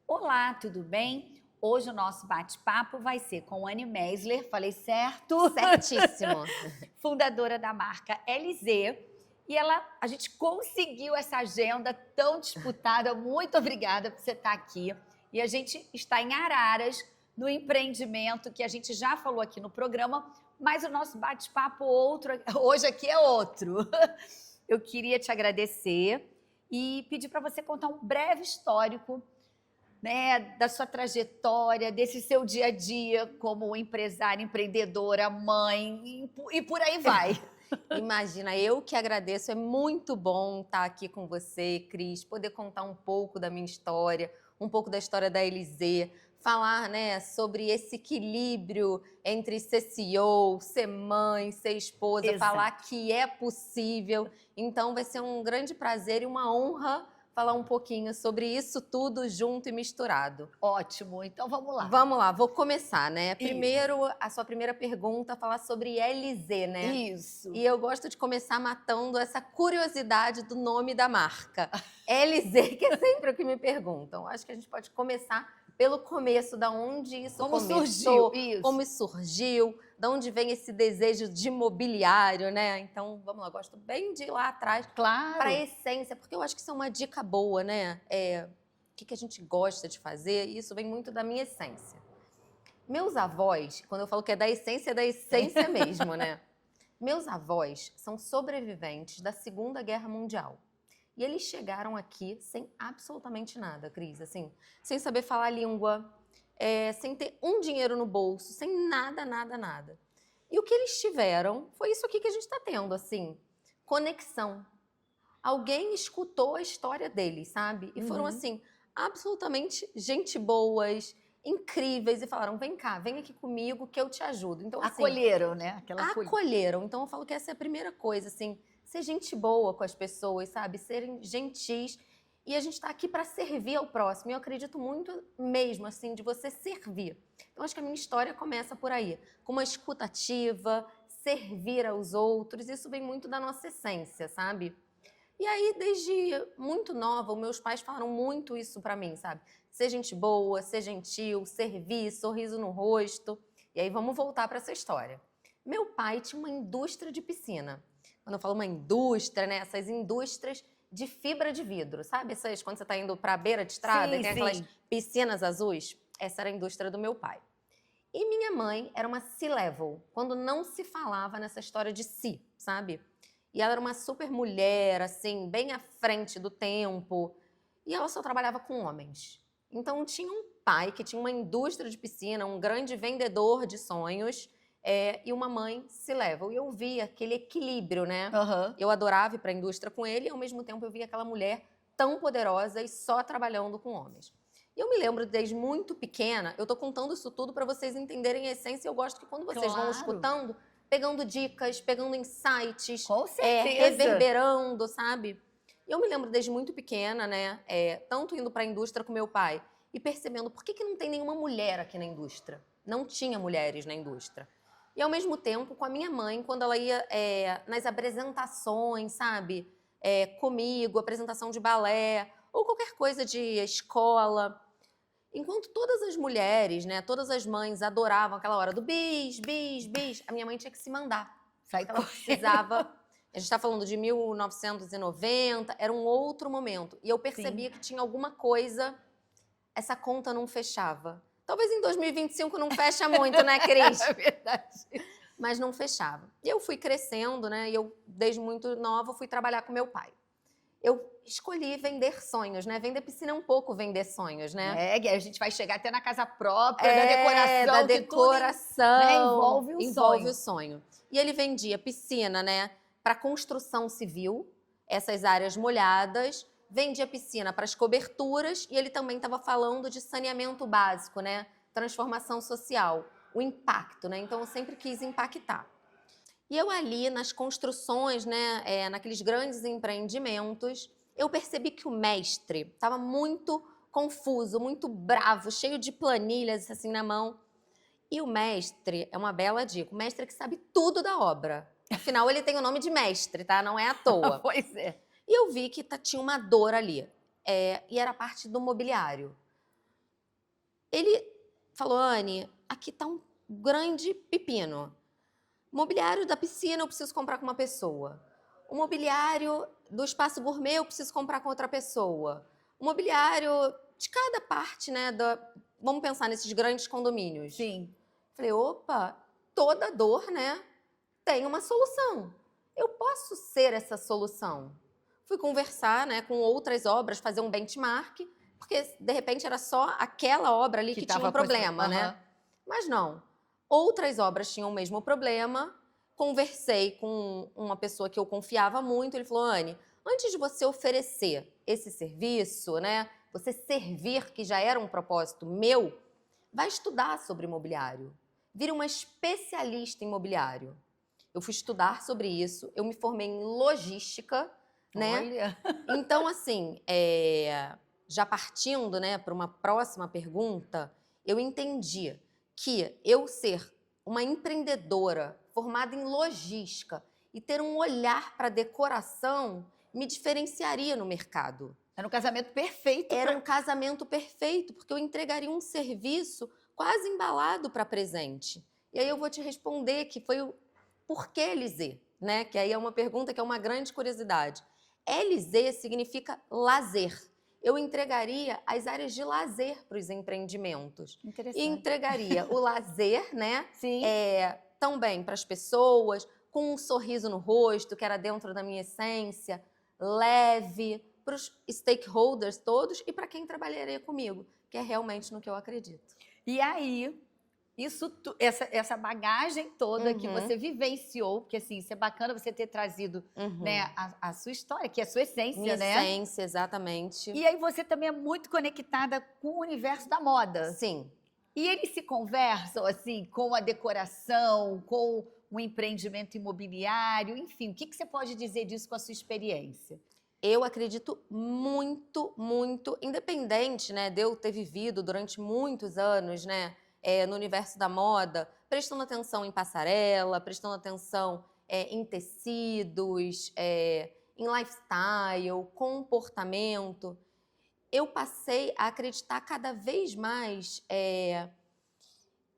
Olá, tudo bem? Hoje o nosso bate-papo vai ser com Anne Mesler, falei certo? Certíssimo. Fundadora da marca LZ. E a gente conseguiu essa agenda tão disputada. Muito obrigada por você estar aqui. E a gente está em Araras, no empreendimento que a gente já falou aqui no programa, mas o nosso bate-papo hoje aqui é outro. Eu queria te agradecer e pedir para você contar um breve histórico, né, da sua trajetória, desse seu dia a dia como empresária, empreendedora, mãe e por aí vai. Imagina, eu que agradeço. É muito bom estar aqui com você, Cris, poder contar um pouco da minha história, um pouco da história da LZ, falar, né, sobre esse equilíbrio entre ser CEO, ser mãe, ser esposa, falar Exato. que é possível. Então, vai ser um grande prazer e uma honra falar um pouquinho sobre isso tudo junto e misturado. Ótimo, então vamos lá. Vamos lá, vou começar, né? Isso. Primeiro, a sua primeira pergunta, falar sobre LZ, né? Isso. E eu gosto de começar matando essa curiosidade do nome da marca. LZ, que é sempre o que me perguntam. Acho que a gente pode começar pelo começo, da onde isso Como começou, surgiu? Isso. como isso surgiu, da onde vem esse desejo de mobiliário, né? Então, vamos lá, gosto bem de ir lá atrás Claro. para a essência, porque eu acho que isso é uma dica boa, né? O que a gente gosta de fazer, e isso vem muito da minha essência. Meus avós, quando eu falo que é da essência mesmo, né? Meus avós são sobreviventes da Segunda Guerra Mundial. E eles chegaram aqui sem absolutamente nada, Cris, assim, sem saber falar a língua, sem ter um dinheiro no bolso, sem nada, nada, nada. E o que eles tiveram foi isso aqui que a gente está tendo, assim, conexão. Alguém escutou a história deles, sabe? E foram, assim, absolutamente gente boas, incríveis, e falaram, vem cá, vem aqui comigo que eu te ajudo. Então, assim, Acolheram, né? Aquela acolheram. Então, eu falo que essa é a primeira coisa, assim, ser gente boa com as pessoas, sabe? Serem gentis. E a gente está aqui para servir ao próximo. E eu acredito muito mesmo, assim, de você servir. Então, acho que a minha história começa por aí. Com uma escuta ativa, servir aos outros. Isso vem muito da nossa essência, sabe? E aí, desde muito nova, os meus pais falaram muito isso pra mim, sabe? Ser gente boa, ser gentil, servir, sorriso no rosto. E aí, vamos voltar pra essa história. Meu pai tinha uma indústria de piscina. Quando eu falo uma indústria, né? Essas indústrias de fibra de vidro, sabe? Essas, quando você tá indo pra beira de estrada Sim, e tem aquelas sim. piscinas azuis. Essa era a indústria do meu pai. E minha mãe era uma C-level, quando não se falava nessa história de si, sabe? E ela era uma super mulher, assim, bem à frente do tempo. E ela só trabalhava com homens. Então tinha um pai que tinha uma indústria de piscina, um grande vendedor de sonhos, e uma mãe C-level. E eu via aquele equilíbrio, né? Aham. Eu adorava ir para a indústria com ele e, ao mesmo tempo, eu via aquela mulher tão poderosa e só trabalhando com homens. E eu me lembro desde muito pequena, eu tô contando isso tudo para vocês entenderem a essência. Eu gosto que quando vocês vão Claro. escutando, pegando dicas, pegando insights, Com certeza. reverberando, sabe? E eu me lembro desde muito pequena, né? Tanto indo para a indústria com meu pai e percebendo por que não tem nenhuma mulher aqui na indústria. Não tinha mulheres na indústria. E ao mesmo tempo, com a minha mãe, quando ela ia nas apresentações, sabe? Comigo, apresentação de balé, ou qualquer coisa de escola. Enquanto todas as mulheres, né, todas as mães adoravam aquela hora do bis, bis, bis, a minha mãe tinha que se mandar. Sai Ela precisava. A gente está falando de 1990, era um outro momento. E eu percebia que tinha alguma coisa, essa conta não fechava. Talvez em 2025 não fecha muito, né, Cris? É verdade. Mas não fechava. E eu fui crescendo, né? E eu, desde muito nova, fui trabalhar com meu pai. Eu escolhi vender sonhos, né? Vender piscina é um pouco vender sonhos, né? Que a gente vai chegar até na casa própria, da decoração, Da que tudo, decoração, né, envolve um sonho. o sonho. E ele vendia piscina, né, para construção civil, essas áreas molhadas, vendia piscina para as coberturas e ele também estava falando de saneamento básico, né, transformação social, o impacto, né? Então eu sempre quis impactar. E eu ali nas construções, né, naqueles grandes empreendimentos, eu percebi que o mestre estava muito confuso, muito bravo, cheio de planilhas assim na mão. E o mestre é uma bela dica, o mestre é que sabe tudo da obra. Afinal, ele tem o nome de mestre, tá? Não é à toa. Pois é. E eu vi que tinha uma dor ali, e era a parte do mobiliário. Ele falou, Anne, aqui tá um grande pepino. O mobiliário da piscina eu preciso comprar com uma pessoa. O mobiliário do espaço gourmet eu preciso comprar com outra pessoa. O mobiliário de cada parte, né? Vamos pensar nesses grandes condomínios. Sim. Falei, opa, toda dor, né, tem uma solução. Eu posso ser essa solução. Fui conversar, né, com outras obras, fazer um benchmark, porque de repente era só aquela obra ali que tinha um problema, né? Mas não. Outras obras tinham o mesmo problema. Conversei com uma pessoa que eu confiava muito. Ele falou, Anne, antes de você oferecer esse serviço, né, você servir, que já era um propósito meu, vai estudar sobre imobiliário. Vire uma especialista em imobiliário. Eu fui estudar sobre isso, eu me formei em logística, né? Olha. Então, assim, já partindo, né, para uma próxima pergunta, eu entendi que eu ser uma empreendedora formada em logística e ter um olhar para decoração me diferenciaria no mercado. Era um casamento perfeito. Era um casamento perfeito, porque eu entregaria um serviço quase embalado para presente. E aí eu vou te responder que foi o porquê Elysée, né? Que aí é uma pergunta que é uma grande curiosidade. Elysée significa lazer. Eu entregaria as áreas de lazer para os empreendimentos. Interessante. E entregaria o lazer, né? Sim. Também para as pessoas, com um sorriso no rosto, que era dentro da minha essência, leve, para os stakeholders todos e para quem trabalharia comigo, que é realmente no que eu acredito. E aí, essa bagagem toda que você vivenciou, porque assim, isso é bacana você ter trazido né, a sua história, que é a sua essência, Minha né? essência, exatamente. E aí você também é muito conectada com o universo da moda. Sim. E eles se conversam, assim, com a decoração, com o empreendimento imobiliário, enfim, o que você pode dizer disso com a sua experiência? Eu acredito muito, muito, independente, né, de eu ter vivido durante muitos anos, né, no universo da moda, prestando atenção em passarela, prestando atenção em tecidos, em lifestyle, comportamento. Eu passei a acreditar cada vez mais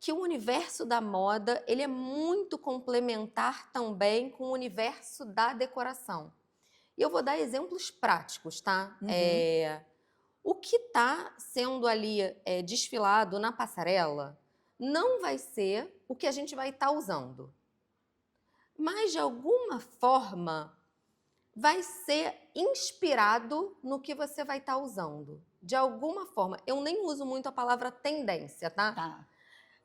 que o universo da moda ele é muito complementar também com o universo da decoração. E eu vou dar exemplos práticos, tá? O que está sendo ali desfilado na passarela não vai ser o que a gente vai estar usando. Mas, de alguma forma, vai ser inspirado no que você vai estar usando. De alguma forma. Eu nem uso muito a palavra tendência, tá? Tá.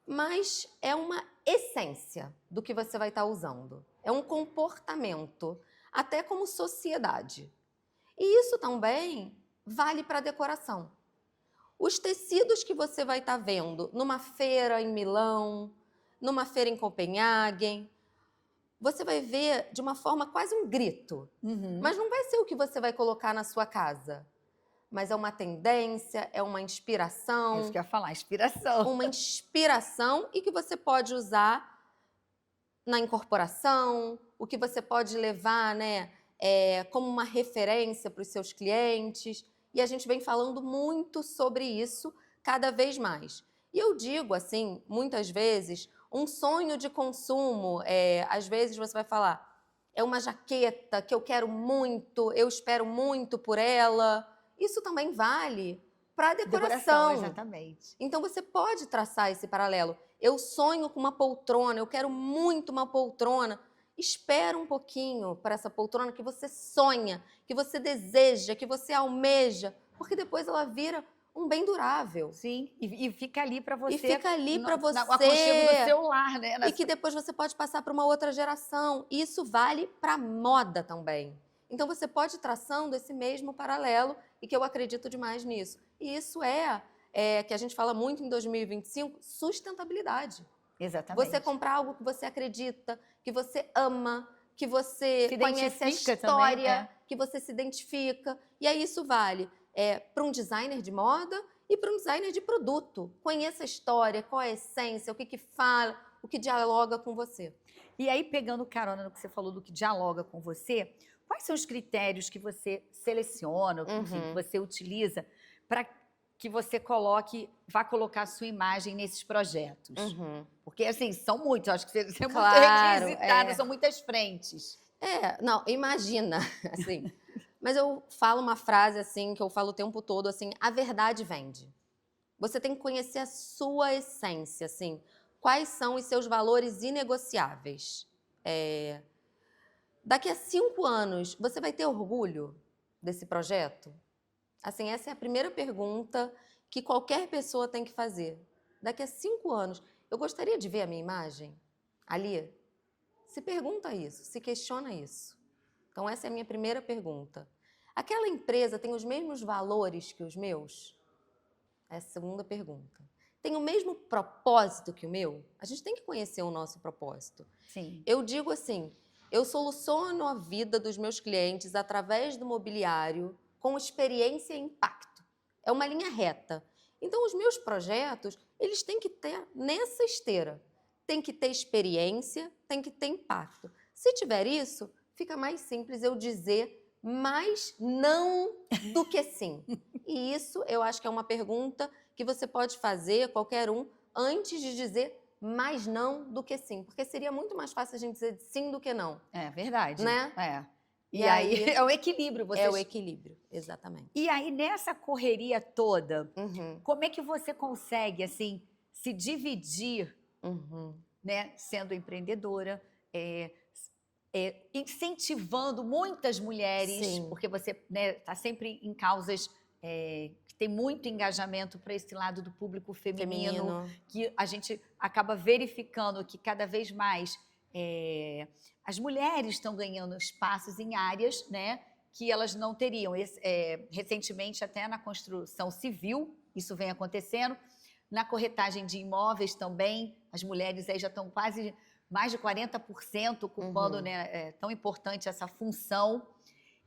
Mas é uma essência do que você vai estar usando. É um comportamento, até como sociedade. E isso também vale para a decoração. Os tecidos que você vai estar vendo numa feira em Milão, numa feira em Copenhague, você vai ver de uma forma quase um grito. Mas não vai ser o que você vai colocar na sua casa. Mas é uma tendência, é uma inspiração. Isso que eu ia falar, inspiração. Uma inspiração e que você pode usar na incorporação, o que você pode levar, né, como uma referência para os seus clientes. E a gente vem falando muito sobre isso cada vez mais. E eu digo, assim, muitas vezes, um sonho de consumo, às vezes você vai falar, é uma jaqueta que eu quero muito, eu espero muito por ela. Isso também vale para a decoração. Exatamente. Então você pode traçar esse paralelo. Eu sonho com uma poltrona, eu quero muito uma poltrona. Espera um pouquinho para essa poltrona que você sonha, que você deseja, que você almeja, porque depois ela vira um bem durável. Sim, e fica ali para você. E fica ali para você. O aconchego do seu lar, né? E que depois você pode passar para uma outra geração. E isso vale para moda também. Então você pode ir traçando esse mesmo paralelo e que eu acredito demais nisso. E isso que a gente fala muito em 2025, sustentabilidade. Exatamente. Você comprar algo que você acredita, que você ama, que você conhece a história, também, que você se identifica. E aí isso vale para um designer de moda e para um designer de produto. Conheça a história, qual é a essência, o que fala, o que dialoga com você. E aí, pegando carona no que você falou do que dialoga com você, quais são os critérios que você seleciona, enfim, que você utiliza para que você vá colocar a sua imagem nesses projetos? Uhum. Porque, assim, são muitos, acho que você é muito Claro, requisitada, são muitas frentes. Não, imagina, assim. Mas eu falo uma frase, assim, que eu falo o tempo todo, assim, a verdade vende. Você tem que conhecer a sua essência, assim. Quais são os seus valores inegociáveis? Daqui a 5 anos, você vai ter orgulho desse projeto? Assim, essa é a primeira pergunta que qualquer pessoa tem que fazer. Daqui a 5 anos, eu gostaria de ver a minha imagem ali? Se pergunta isso, se questiona isso. Então, essa é a minha primeira pergunta. Aquela empresa tem os mesmos valores que os meus? Essa é a segunda pergunta. Tem o mesmo propósito que o meu? A gente tem que conhecer o nosso propósito. Sim. Eu digo assim, eu soluciono a vida dos meus clientes através do mobiliário com experiência e impacto. É uma linha reta. Então, os meus projetos, eles têm que ter nessa esteira. Tem que ter experiência, tem que ter impacto. Se tiver isso, fica mais simples eu dizer mais não do que sim. E isso eu acho que é uma pergunta que você pode fazer, qualquer um, antes de dizer mais não do que sim. Porque seria muito mais fácil a gente dizer sim do que não. É verdade. Né? É. E E aí aí é o equilíbrio. é o equilíbrio, exatamente. E aí, nessa correria toda, Uhum, como é que você consegue, assim, se dividir, uhum. né, sendo empreendedora, incentivando muitas mulheres, Sim. porque você, né, tá sempre em causas que tem muito engajamento para esse lado do público feminino, que a gente acaba verificando que cada vez mais as mulheres estão ganhando espaços em áreas, né, que elas não teriam. Recentemente, até na construção civil, isso vem acontecendo. Na corretagem de imóveis também, as mulheres aí já estão quase mais de 40% ocupando, né, tão importante essa função.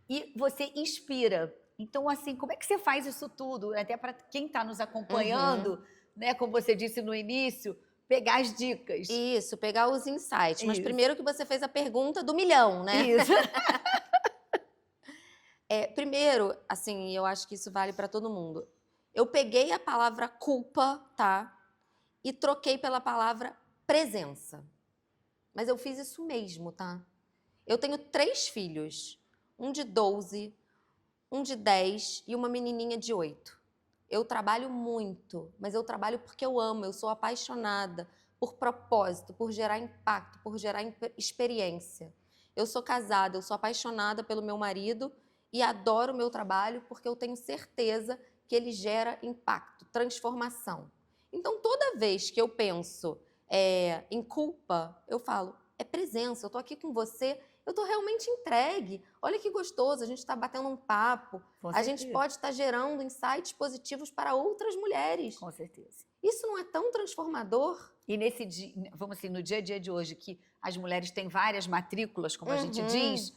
E você inspira. Então, assim, como é que você faz isso tudo? Até para quem está nos acompanhando, né, como você disse no início, pegar as dicas. Isso, pegar os insights. Mas Isso. primeiro que você fez a pergunta do milhão, né? Isso. Primeiro, assim, eu acho que isso vale para todo mundo. Eu peguei a palavra culpa, tá? E troquei pela palavra presença. Mas eu fiz isso mesmo, tá? Eu tenho 3 filhos. Um de 12, um de 10 e uma menininha de 8. Eu trabalho muito, mas eu trabalho porque eu amo, eu sou apaixonada por propósito, por gerar impacto, por gerar experiência. Eu sou casada, eu sou apaixonada pelo meu marido e adoro o meu trabalho porque eu tenho certeza que ele gera impacto, transformação. Então, toda vez que eu penso em culpa, eu falo, é presença, eu tô aqui com você, eu tô realmente entregue. Olha que gostoso, a gente está batendo um papo, a gente pode estar gerando insights positivos para outras mulheres. Com certeza. Isso não é tão transformador? E nesse dia, vamos assim, no dia a dia de hoje, que as mulheres têm várias matrículas, como a gente diz,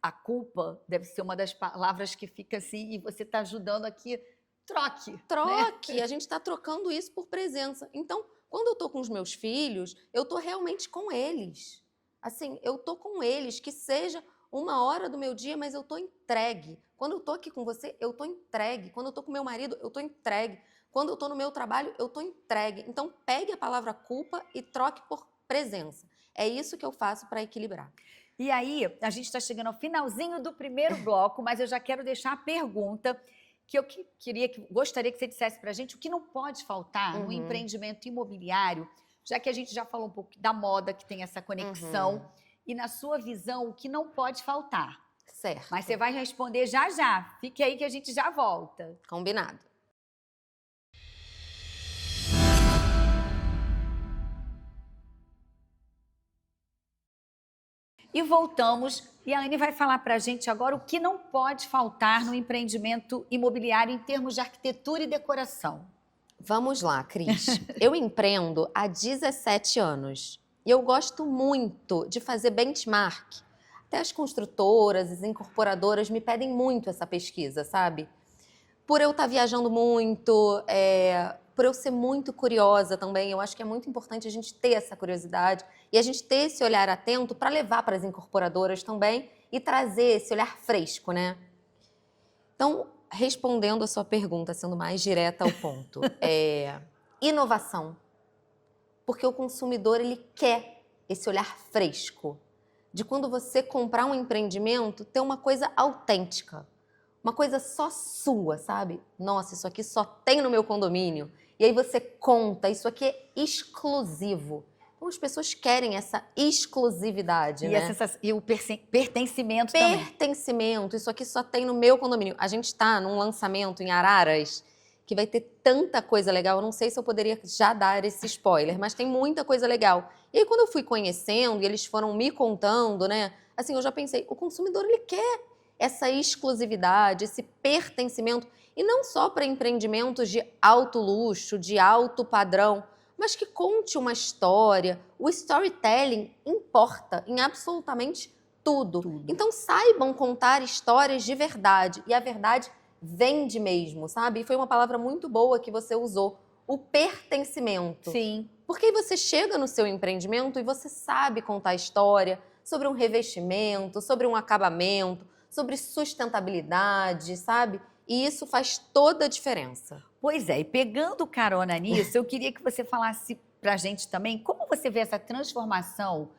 a culpa deve ser uma das palavras que fica assim, e você está ajudando aqui, troque. Troque, né? a gente está trocando isso por presença. Então, quando eu tô com os meus filhos, eu tô realmente com eles. Assim, eu tô com eles, que seja 1 hora do meu dia, mas eu tô entregue. Quando eu tô aqui com você, eu tô entregue. Quando eu tô com meu marido, eu tô entregue. Quando eu tô no meu trabalho, eu tô entregue. Então, pegue a palavra culpa e troque por presença. É isso que eu faço para equilibrar. E aí, a gente está chegando ao finalzinho do primeiro bloco, mas eu já quero deixar a pergunta que eu gostaria que você dissesse para a gente o que não pode faltar no empreendimento imobiliário, já que a gente já falou um pouco da moda, que tem essa conexão, e na sua visão, o que não pode faltar. Certo. Mas você vai responder já já. Fique aí que a gente já volta. Combinado. E voltamos, e a Anne vai falar para a gente agora o que não pode faltar no empreendimento imobiliário em termos de arquitetura e decoração. Vamos lá, Cris. Eu empreendo há 17 anos e eu gosto muito de fazer benchmark. Até as construtoras, as incorporadoras me pedem muito essa pesquisa, sabe? Por eu estar viajando muito, por eu ser muito curiosa também, eu acho que é muito importante a gente ter essa curiosidade e a gente ter esse olhar atento para levar para as incorporadoras também e trazer esse olhar fresco, né? Então, respondendo a sua pergunta, sendo mais direta ao ponto, inovação. Porque o consumidor, ele quer esse olhar fresco. De quando você comprar um empreendimento, ter uma coisa autêntica. Uma coisa só sua, sabe? Nossa, isso aqui só tem no meu condomínio. E aí você conta, isso aqui é exclusivo. Então as pessoas querem essa exclusividade, E, né? e o pertencimento também. Pertencimento, isso aqui só tem no meu condomínio. A gente está num lançamento em Araras que vai ter tanta coisa legal. Eu não sei se eu poderia já dar esse spoiler, mas tem muita coisa legal. E aí quando eu fui conhecendo e eles foram me contando, né? Assim, eu já pensei, o consumidor, ele quer essa exclusividade, esse pertencimento. E não só para empreendimentos de alto luxo, de alto padrão, mas que conte uma história. O storytelling importa em absolutamente tudo. Então saibam contar histórias de verdade. E a verdade vende mesmo, sabe? E foi uma palavra muito boa que você usou, o pertencimento. Sim. Porque aí você chega no seu empreendimento e você sabe contar história sobre um revestimento, sobre um acabamento, sobre sustentabilidade, sabe? E isso faz toda a diferença. Pois é, e pegando carona nisso, eu queria que você falasse pra gente também como você vê essa transformação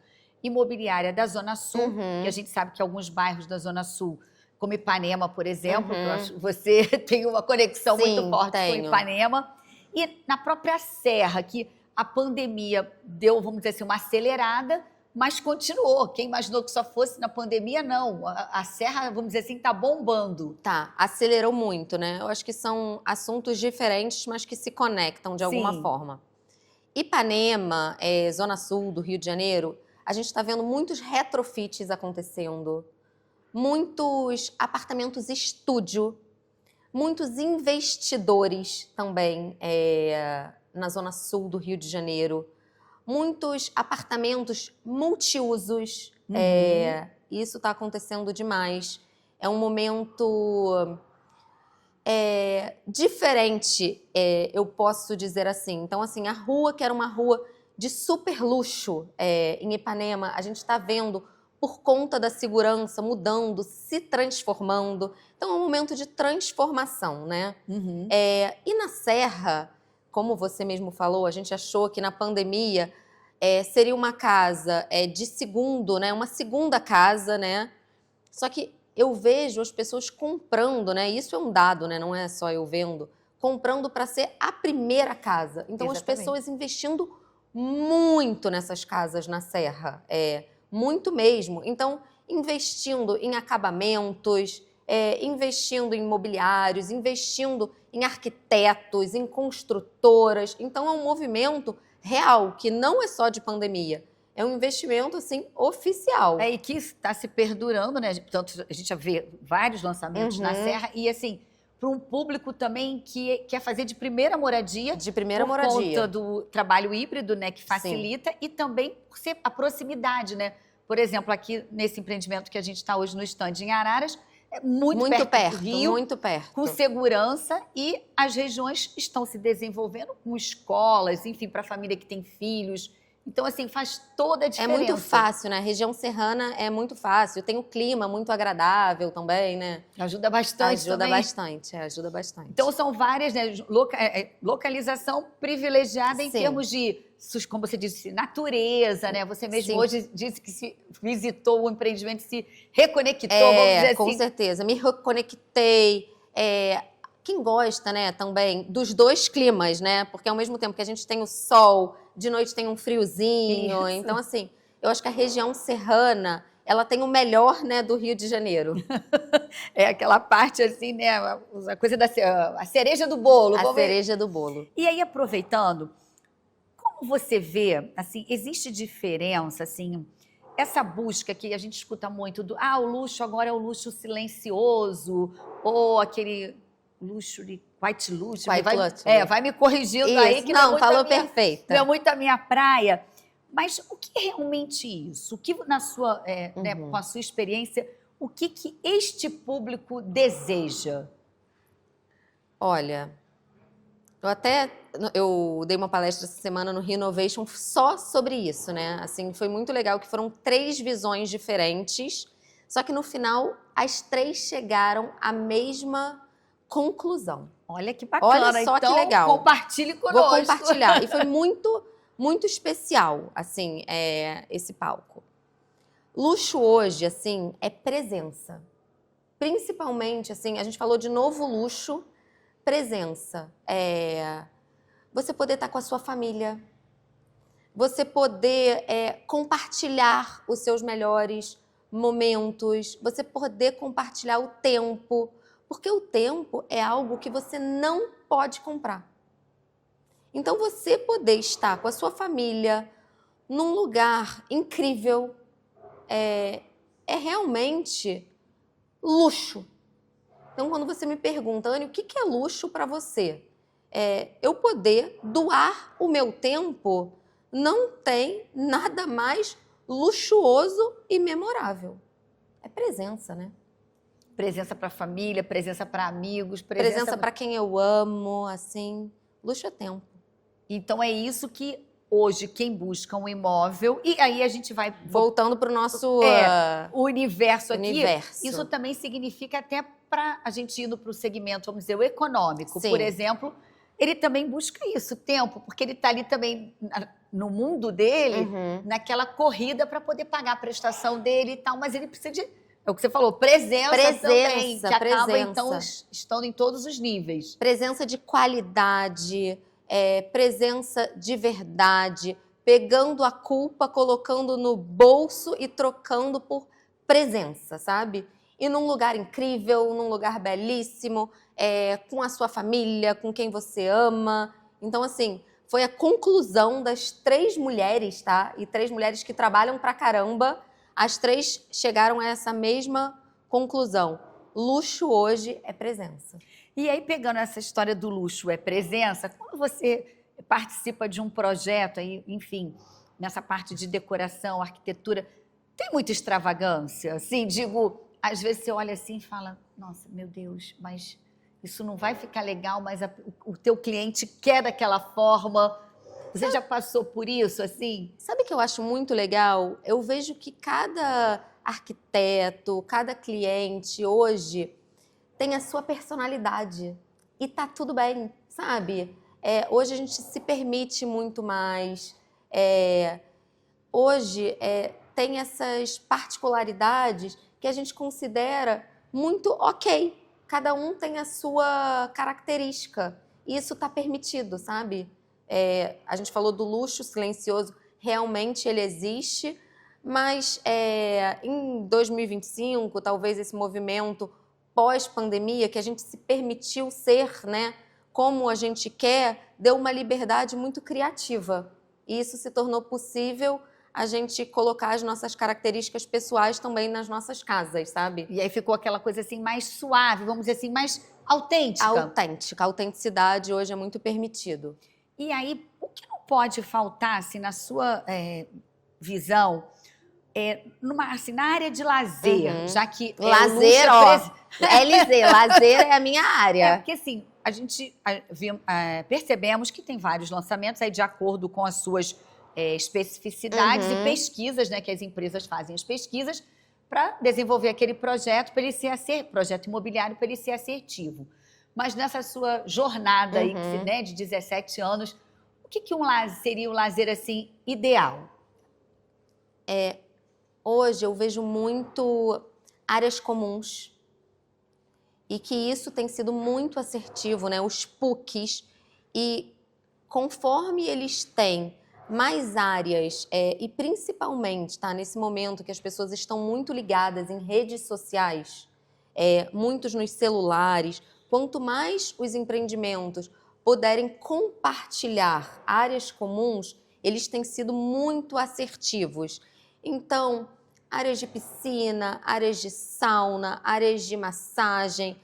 imobiliária da Zona Sul, que a gente sabe que alguns bairros da Zona Sul, como Ipanema, por exemplo, que eu acho que você tem uma conexão muito forte com Ipanema, e na própria Serra, que a pandemia deu, vamos dizer assim, uma acelerada, mas continuou. Quem imaginou que só fosse na pandemia, não. A Serra, vamos dizer assim, está bombando. Tá, acelerou muito, né? Eu acho que são assuntos diferentes, mas que se conectam de alguma forma. Ipanema, Zona Sul do Rio de Janeiro, a gente está vendo muitos retrofits acontecendo, muitos apartamentos estúdio, muitos investidores também na Zona Sul do Rio de Janeiro, muitos apartamentos multiusos. Isso está acontecendo demais. É um momento diferente, eu posso dizer assim. Então, assim, a rua, que era uma rua de super luxo em Ipanema, a gente está vendo, por conta da segurança, mudando, se transformando. Então, é um momento de transformação, né? E na Serra, como você mesmo falou, a gente achou que na pandemia seria uma casa de segundo, né? Uma segunda casa, né? Só que eu vejo as pessoas comprando, né? Isso é um dado, né? Não é só eu vendo. Comprando para ser a primeira casa. Então, as pessoas investindo muito nessas casas na Serra. Muito mesmo. Então, investindo em acabamentos, investindo em imobiliários, investindo em arquitetos, em construtoras. Então, é um movimento real, que não é só de pandemia. É um investimento, assim, oficial. E que está se perdurando, né? Portanto, a gente já vê vários lançamentos na Serra. E, assim, para um público também que quer fazer de primeira moradia. De primeira moradia. Por conta do trabalho híbrido, né? Que facilita. E também por ser a proximidade, né? Por exemplo, aqui nesse empreendimento que a gente está hoje no estande em Araras, é muito perto do Rio, muito perto. Com segurança, e as regiões estão se desenvolvendo com escolas, enfim, para a família que tem filhos. Então, assim, faz toda a diferença. É muito fácil, né? A região serrana é muito fácil. Tem um clima muito agradável também, né? Ajuda bastante também. Ajuda bastante. Então, são várias, né? Localização privilegiada em termos de, como você disse, natureza, né? Você mesmo hoje disse que se visitou o empreendimento, se reconectou, vamos dizer assim. Com certeza. Me reconectei. Quem gosta, né, também, dos dois climas, né? Porque ao mesmo tempo que a gente tem o sol, de noite tem um friozinho. Isso. Então, assim, eu acho que a região serrana, ela tem o melhor, né, do Rio de Janeiro. Aquela parte, assim, né, a coisa a cereja do bolo. A cereja do bolo. E aí, aproveitando, como você vê, assim, existe diferença, assim, essa busca que a gente escuta muito do, o luxo agora é o luxo silencioso, ou aquele luxo de white luxo. Vai me corrigindo. Isso. Aí, que não falou perfeita. Não é muito a minha praia. Mas o que é realmente isso? O que, na sua, né, com a sua experiência, o que este público deseja? Olha, eu dei uma palestra essa semana no Renovation só sobre isso, né? Assim, foi muito legal, que foram 3 visões diferentes, só que no final as 3 chegaram à mesma conclusão. Olha que bacana. Olha só então, que legal. Compartilhe conosco. Vou compartilhar. E foi muito, muito especial, assim, esse palco. Luxo hoje, assim, é presença. Principalmente, assim, a gente falou de novo luxo, presença. Você poder estar com a sua família, você poder compartilhar os seus melhores momentos, você poder compartilhar o tempo, porque o tempo é algo que você não pode comprar. Então, você poder estar com a sua família num lugar incrível é realmente luxo. Então, quando você me pergunta, Anny, o que é luxo para você? Eu poder doar o meu tempo não tem nada mais luxuoso e memorável. É presença, né? Presença para a família, presença para amigos, Presença para quem eu amo, assim. Luxo é tempo. Então é isso que hoje quem busca um imóvel, e aí a gente vai voltando para o nosso o universo aqui. Universo. Isso também significa até para a gente indo para o segmento, vamos dizer, o econômico. Sim. Por exemplo, ele também busca isso, tempo, porque ele está ali também no mundo dele, naquela corrida para poder pagar a prestação dele e tal, mas ele precisa de, é o que você falou, presença também, que acaba então estando em todos os níveis. Presença de qualidade, presença de verdade, pegando a culpa, colocando no bolso e trocando por presença, sabe? E num lugar incrível, num lugar belíssimo, com a sua família, com quem você ama. Então, assim, foi a conclusão das 3 mulheres, tá? E 3 mulheres que trabalham pra caramba. As 3 chegaram a essa mesma conclusão. Luxo hoje é presença. E aí, pegando essa história do luxo é presença, quando você participa de um projeto, aí, enfim, nessa parte de decoração, arquitetura, tem muita extravagância? Assim, digo, às vezes você olha assim e fala, nossa, meu Deus, mas isso não vai ficar legal, mas o teu cliente quer daquela forma. Você já passou por isso, assim? Sabe o que eu acho muito legal? Eu vejo que cada arquiteto, cada cliente hoje tem a sua personalidade. E tá tudo bem, sabe? Hoje a gente se permite muito mais. Hoje tem essas particularidades que a gente considera muito ok. Cada um tem a sua característica. E isso tá permitido, sabe? A gente falou do luxo silencioso, realmente ele existe, mas em 2025, talvez esse movimento pós-pandemia, que a gente se permitiu ser, né, como a gente quer, deu uma liberdade muito criativa. E isso se tornou possível a gente colocar as nossas características pessoais também nas nossas casas, sabe? E aí ficou aquela coisa assim mais suave, vamos dizer assim, mais autêntica. Autêntica. A autenticidade hoje é muito permitido. E aí, o que não pode faltar, assim, na sua visão, na área de lazer, já que lazer, LZ, lazer é a minha área. Porque assim, a gente percebemos que tem vários lançamentos aí de acordo com as suas especificidades e pesquisas, né, que as empresas fazem as pesquisas para desenvolver aquele projeto, para ele ser projeto imobiliário, para ele ser assertivo. Mas nessa sua jornada aí, né, de 17 anos, o que seria o lazer assim ideal? Hoje eu vejo muito áreas comuns e que isso tem sido muito assertivo, né? Os PUCs. E conforme eles têm mais áreas, e principalmente, tá, nesse momento que as pessoas estão muito ligadas em redes sociais, muitos nos celulares, quanto mais os empreendimentos puderem compartilhar áreas comuns, eles têm sido muito assertivos. Então, áreas de piscina, áreas de sauna, áreas de massagem,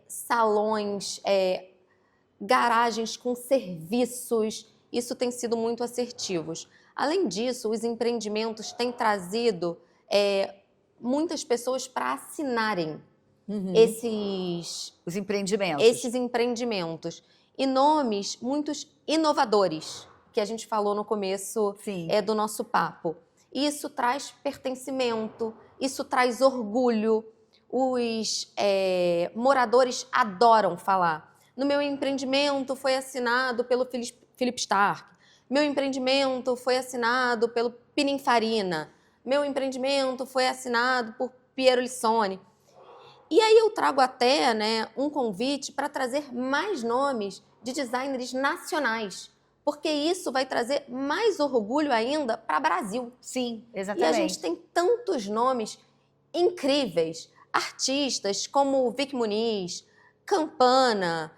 salões, garagens com serviços, isso tem sido muito assertivos. Além disso, os empreendimentos têm trazido muitas pessoas para assinarem esses empreendimentos. E nomes muito inovadores, que a gente falou no começo do nosso papo. Isso traz pertencimento, isso traz orgulho. os moradores adoram falar. No meu empreendimento foi assinado pelo Philip Stark. Meu empreendimento foi assinado pelo Pininfarina. Meu empreendimento foi assinado por Piero Lissoni. E aí eu trago até, né, um convite para trazer mais nomes de designers nacionais, porque isso vai trazer mais orgulho ainda para o Brasil. Sim, E exatamente. a gente tem tantos nomes incríveis, artistas como Vic Muniz, Campana,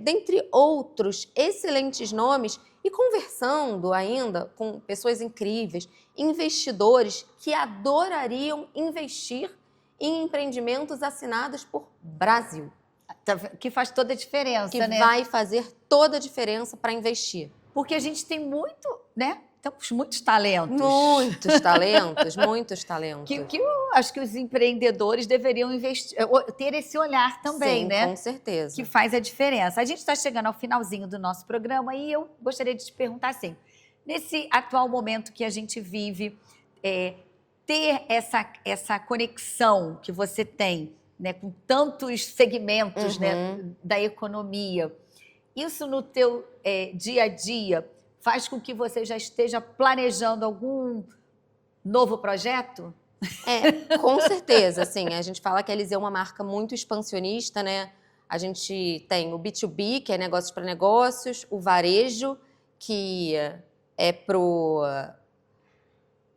dentre outros excelentes nomes, e conversando ainda com pessoas incríveis, investidores que adorariam investir em empreendimentos assinados por Brasil. Que faz toda a diferença, Que né? vai fazer toda a diferença para investir. Porque a gente tem muito, né? Temos muitos talentos. Muitos talentos, muitos talentos. Que eu acho que os empreendedores deveriam investir, ter esse olhar também, Sim, né? com certeza. Que faz a diferença. A gente está chegando ao finalzinho do nosso programa e eu gostaria de te perguntar assim, nesse atual momento que a gente vive, ter essa conexão que você tem, né, com tantos segmentos, né, da economia, isso no teu dia a dia faz com que você já esteja planejando algum novo projeto? Com certeza, assim, a gente fala que a Eliseu é uma marca muito expansionista, né? A gente tem o B2B, que é negócios para negócios, o varejo, que é pro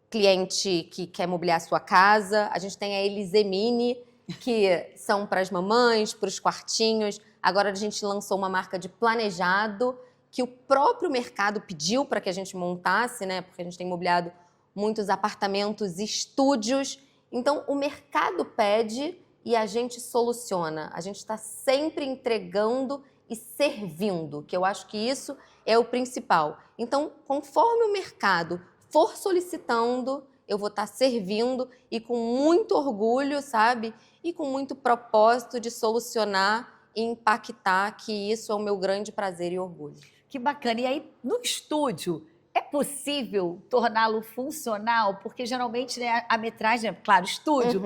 cliente que quer mobiliar a sua casa, a gente tem a Eliseu Mini, que são para as mamães, para os quartinhos. Agora a gente lançou uma marca de planejado, que o próprio mercado pediu para que a gente montasse, né? Porque a gente tem mobiliado muitos apartamentos e estúdios. Então, o mercado pede e a gente soluciona. A gente está sempre entregando e servindo, que eu acho que isso é o principal. Então, conforme o mercado for solicitando, eu vou estar servindo e com muito orgulho, sabe? E com muito propósito de solucionar e impactar, que isso é o meu grande prazer e orgulho. Que bacana. E aí, no estúdio, é possível torná-lo funcional? Porque geralmente, né, a metragem, claro, estúdio,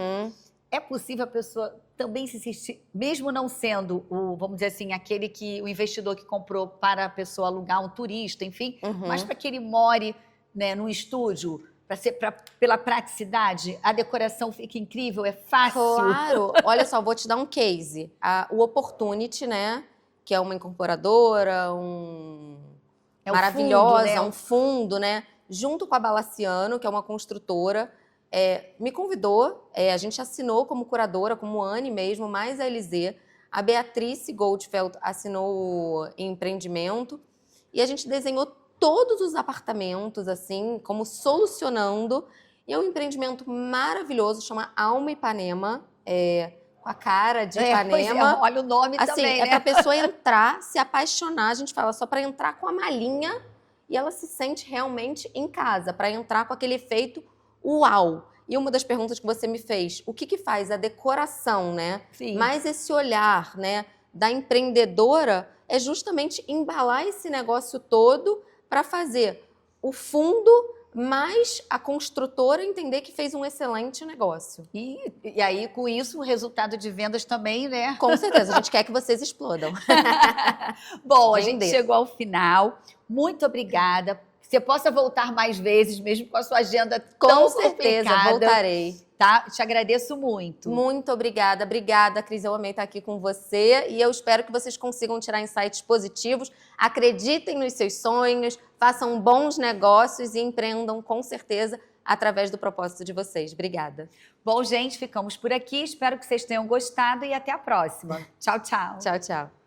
é possível a pessoa também se sentir, mesmo não sendo vamos dizer assim, o investidor que comprou para a pessoa alugar, um turista, enfim, mas para que ele more, né, num estúdio, pela praticidade, a decoração fica incrível, é fácil. Claro! Olha só, vou te dar um case. O Opportunity, né, que é uma incorporadora, maravilhosa, fundo, né? um fundo, né, junto com a Balaciano, que é uma construtora, me convidou, a gente assinou como curadora, como Anne mesmo, mais a Eliseu. A Beatrice Goldfeld assinou em empreendimento e a gente desenhou todos os apartamentos, assim, como solucionando. E é um empreendimento maravilhoso, chama Alma Ipanema, com a cara de Ipanema. Olha o nome assim, também, né? Para a pessoa entrar, se apaixonar, a gente fala só para entrar com a malinha e ela se sente realmente em casa, para entrar com aquele efeito uau. E uma das perguntas que você me fez, o que faz a decoração, né? Sim. Mas esse olhar, né, da empreendedora é justamente embalar esse negócio todo para fazer o fundo mais a construtora entender que fez um excelente negócio. E aí, com isso, o resultado de vendas também, né? Com certeza, a gente quer que vocês explodam. Bom, a gente chegou ao final. Muito obrigada. Que você possa voltar mais vezes, mesmo com a sua agenda tão complicada. Com certeza, voltarei. Tá? Te agradeço muito. Muito obrigada. Obrigada, Cris. Eu amei estar aqui com você e eu espero que vocês consigam tirar insights positivos. Acreditem nos seus sonhos, façam bons negócios e empreendam com certeza através do propósito de vocês. Obrigada. Bom, gente, ficamos por aqui. Espero que vocês tenham gostado e até a próxima. Tchau, tchau. Tchau, tchau.